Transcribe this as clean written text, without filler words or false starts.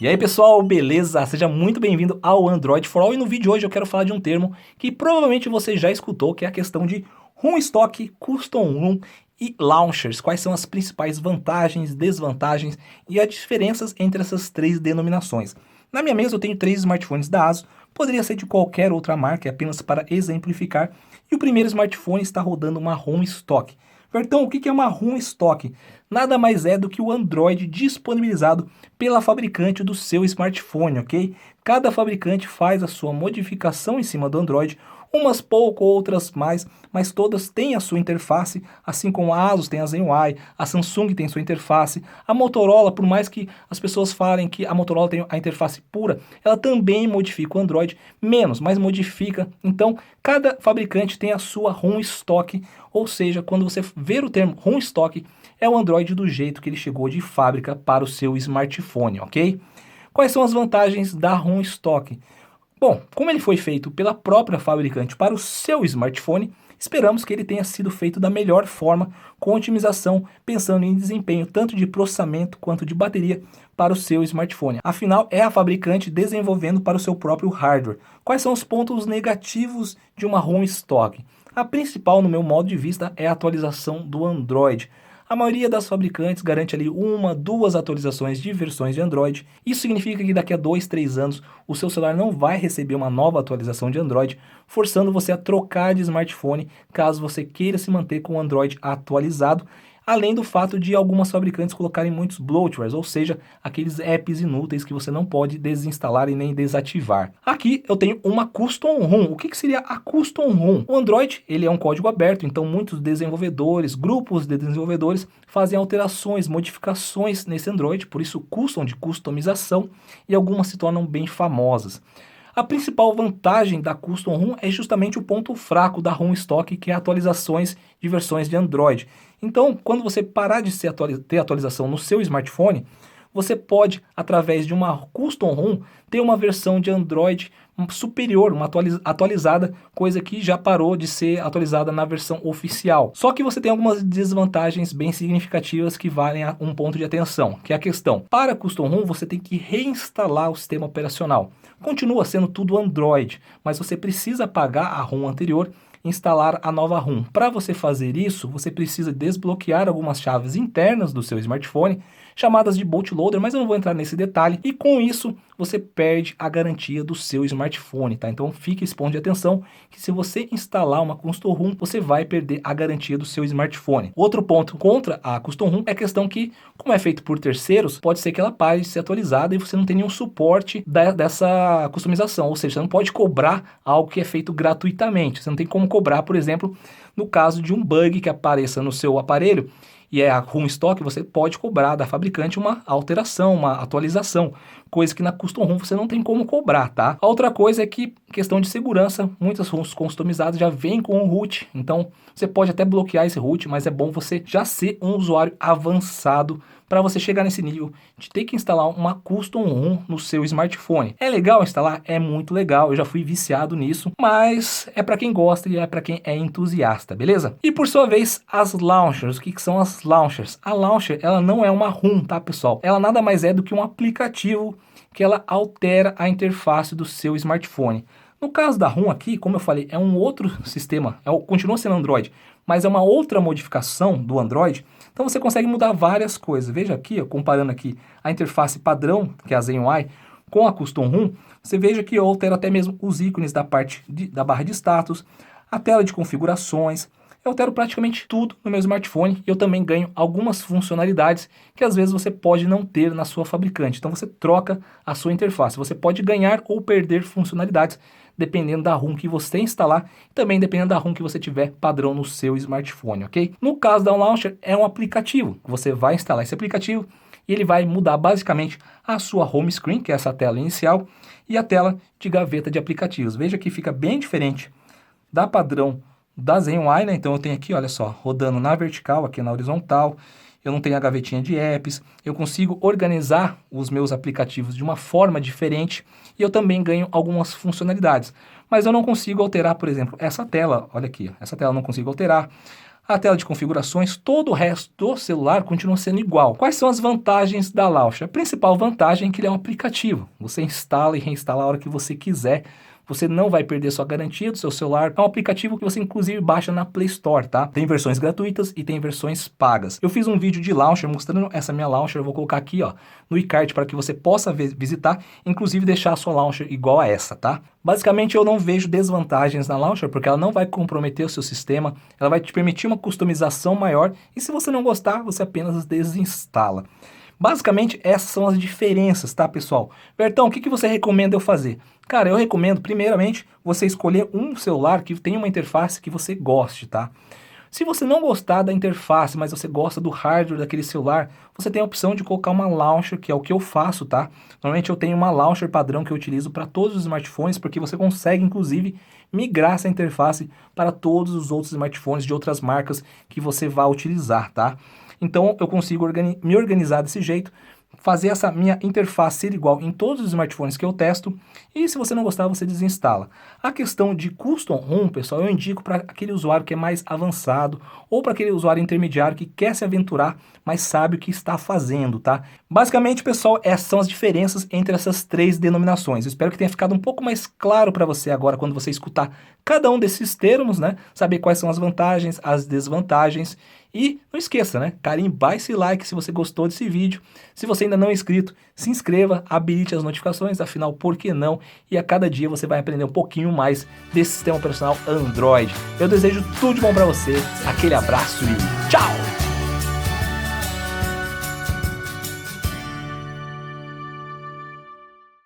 E aí pessoal, beleza? Seja muito bem-vindo ao Android for All e no vídeo de hoje eu quero falar de um termo que provavelmente você já escutou, que é a questão de ROM Stock, Custom ROM e Launchers. Quais são as principais vantagens, desvantagens e as diferenças entre essas três denominações. Na minha mesa eu tenho 3 smartphones da ASUS, poderia ser de qualquer outra marca, é apenas para exemplificar. E o primeiro smartphone está rodando uma ROM Stock. Bertão, o que é uma ROM Stock? Nada mais é do que o Android disponibilizado pela fabricante do seu smartphone, ok? Cada fabricante faz a sua modificação em cima do Android, umas pouco, outras mais, mas todas têm a sua interface, assim como a ASUS tem a Zen-UI, a Samsung tem sua interface, a Motorola, por mais que as pessoas falem que a Motorola tem a interface pura, ela também modifica o Android, menos, mas modifica. Então, cada fabricante tem a sua ROM Stock, ou seja, quando você ver o termo ROM Stock, é o Android do jeito que ele chegou de fábrica para o seu smartphone, ok? Quais são as vantagens da ROM Stock? Bom, como ele foi feito pela própria fabricante para o seu smartphone, esperamos que ele tenha sido feito da melhor forma, com otimização, pensando em desempenho tanto de processamento quanto de bateria para o seu smartphone. Afinal, é a fabricante desenvolvendo para o seu próprio hardware. Quais são os pontos negativos de uma ROM Stock? A principal, no meu modo de vista, é a atualização do Android. A maioria das fabricantes garante ali 1, 2 atualizações de versões de Android. Isso significa que daqui a 2, 3 anos o seu celular não vai receber uma nova atualização de Android, forçando você a trocar de smartphone caso você queira se manter com o Android atualizado. Além do fato de algumas fabricantes colocarem muitos bloatwares, ou seja, aqueles apps inúteis que você não pode desinstalar e nem desativar. Aqui eu tenho uma Custom ROM. O que seria a Custom ROM? O Android ele é um código aberto, então muitos desenvolvedores, grupos de desenvolvedores fazem alterações, modificações nesse Android, por isso custom de customização, e algumas se tornam bem famosas. A principal vantagem da Custom ROM é justamente o ponto fraco da ROM Stock, que é atualizações de versões de Android. Então, quando você parar de ter atualização no seu smartphone, você pode, através de uma Custom ROM, ter uma versão de Android superior, uma atualizada, coisa que já parou de ser atualizada na versão oficial. Só que você tem algumas desvantagens bem significativas que valem um ponto de atenção, que é a questão. Para a Custom ROM, você tem que reinstalar o sistema operacional. Continua sendo tudo Android, mas você precisa apagar a ROM anterior e instalar a nova ROM. Para você fazer isso, você precisa desbloquear algumas chaves internas do seu smartphone, chamadas de bootloader, mas eu não vou entrar nesse detalhe, e com isso você perde a garantia do seu smartphone, tá? Então fique esse ponto de atenção, que se você instalar uma Custom ROM, você vai perder a garantia do seu smartphone. Outro ponto contra a Custom ROM é a questão que, como é feito por terceiros, pode ser que ela pare de ser atualizada e você não tem nenhum suporte dessa customização, ou seja, você não pode cobrar algo que é feito gratuitamente, você não tem como cobrar, por exemplo, no caso de um bug que apareça no seu aparelho, e é a ROM Stock, você pode cobrar da fabricante uma alteração, uma atualização, coisa que na Custom ROM você não tem como cobrar, tá? A outra coisa é que, questão de segurança, muitas ROMs customizadas já vêm com um root, então você pode até bloquear esse root, mas é bom você já ser um usuário avançado para você chegar nesse nível de ter que instalar uma Custom ROM no seu smartphone. É legal instalar? É muito legal, eu já fui viciado nisso, mas é para quem gosta e é para quem é entusiasta, beleza? E por sua vez, as launchers. O que são as launchers? A launcher, ela não é uma ROM, tá, pessoal? Ela nada mais é do que um aplicativo que ela altera a interface do seu smartphone. No caso da ROM aqui, como eu falei, é um outro sistema, continua sendo Android, mas é uma outra modificação do Android, então você consegue mudar várias coisas. Veja aqui, ó, comparando aqui a interface padrão, que é a Zen-UI, com a Custom ROM, você veja que eu altero até mesmo os ícones da parte da barra de status, a tela de configurações, eu altero praticamente tudo no meu smartphone e eu também ganho algumas funcionalidades que às vezes você pode não ter na sua fabricante. Então você troca a sua interface, você pode ganhar ou perder funcionalidades dependendo da ROM que você instalar e também dependendo da ROM que você tiver padrão no seu smartphone, ok? No caso da Launcher, é um aplicativo. Você vai instalar esse aplicativo e ele vai mudar basicamente a sua home screen, que é essa tela inicial, e a tela de gaveta de aplicativos. Veja que fica bem diferente da padrão da Zen-UI, né? Então eu tenho aqui, olha só, rodando na vertical, aqui na horizontal, eu não tenho a gavetinha de apps, eu consigo organizar os meus aplicativos de uma forma diferente e eu também ganho algumas funcionalidades. Mas eu não consigo alterar, por exemplo, essa tela, olha aqui, essa tela eu não consigo alterar, a tela de configurações, todo o resto do celular continua sendo igual. Quais são as vantagens da Launcher? A principal vantagem é que ele é um aplicativo. Você instala e reinstala a hora que você quiser. Você não vai perder sua garantia do seu celular. É um aplicativo que você inclusive baixa na Play Store, tá? Tem versões gratuitas e tem versões pagas. Eu fiz um vídeo de Launcher mostrando essa minha Launcher. Eu vou colocar aqui, ó, no iCard para que você possa visitar, inclusive deixar a sua Launcher igual a essa, tá? Basicamente eu não vejo desvantagens na Launcher porque ela não vai comprometer o seu sistema. Ela vai te permitir uma customização maior e se você não gostar, você apenas desinstala. Basicamente, essas são as diferenças, tá, pessoal? Bertão, o que você recomenda eu fazer? Cara, eu recomendo, primeiramente, você escolher um celular que tenha uma interface que você goste, tá? Se você não gostar da interface, mas você gosta do hardware daquele celular, você tem a opção de colocar uma launcher, que é o que eu faço, tá? Normalmente eu tenho uma launcher padrão que eu utilizo para todos os smartphones, porque você consegue, inclusive, migrar essa interface para todos os outros smartphones de outras marcas que você vai utilizar, tá? Então eu consigo me organizar desse jeito, fazer essa minha interface ser igual em todos os smartphones que eu testo, e se você não gostar, você desinstala. A questão de Custom ROM, pessoal, eu indico para aquele usuário que é mais avançado, ou para aquele usuário intermediário que quer se aventurar, mas sabe o que está fazendo, tá? Basicamente, pessoal, essas são as diferenças entre essas três denominações. Eu espero que tenha ficado um pouco mais claro para você agora, quando você escutar cada um desses termos, né? Saber quais são as vantagens, as desvantagens. E não esqueça, né? Carimbar esse like se você gostou desse vídeo. Se você ainda não é inscrito, se inscreva, habilite as notificações, afinal, por que não? E a cada dia você vai aprender um pouquinho mais desse sistema operacional Android. Eu desejo tudo de bom para você, aquele abraço e tchau!